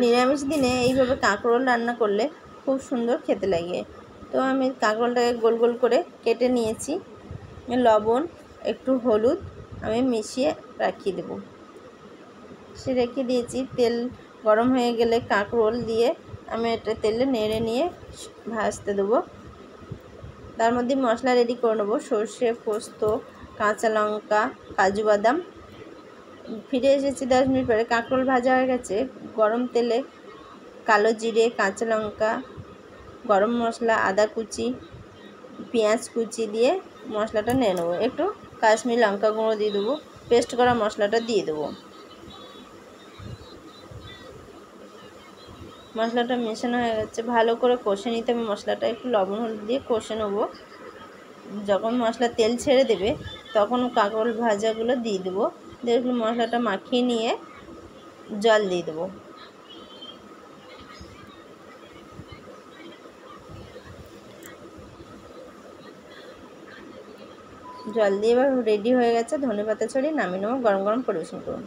নিরামিষ দিনে এইভাবে কাঁকরোল রান্না করলে খুব সুন্দর খেতে লাগে। তো আমি কাঁকরোলটাকে গোল গোল করে কেটে নিয়েছি। লবণ একটু হলুদ আমি মিশিয়ে রাখিয়ে দেবো। সে রেখে দিয়েছি। তেল গরম হয়ে গেলে কাঁকরোল দিয়ে আমি এটা তেলে নেড়ে নিয়ে ভাজতে দেবো। তার মধ্যে মশলা রেডি করে নেবো। সর্ষে, পোস্ত, কাঁচা লঙ্কা, কাজু বাদাম। ফিরে এসেছি 10 মিনিট পরে। কাঁকরোল ভাজা হয়ে গেছে। গরম তেলে কালো জিরে, কাঁচা লঙ্কা, গরম মশলা, আদা কুচি, পেঁয়াজ কুচি দিয়ে মশলাটা নিয়ে নেবো। একটু কাশ্মীরি লঙ্কা গুঁড়ো দিয়ে দেবো। পেস্ট করা মশলাটা দিয়ে দেবো। মশলাটা মেশানো হয়ে গেছে। ভালো করে কষে নিতে হবে মশলাটা। একটু লবণ হলুদ দিয়ে কষে নেবো। যখন মশলা তেল ছেড়ে দেবে তখন কাঁকরোল ভাজাগুলো দিয়ে দেবো। দিয়ে মশলাটা মাখিয়ে নিয়ে জল দিয়ে দেবো। জল দিয়ে এবার রেডি হয়ে গেছে। ধনেপাতা ছড়িয়ে নামিয়ে নেবো। গরম গরম পরিবেশন করুন।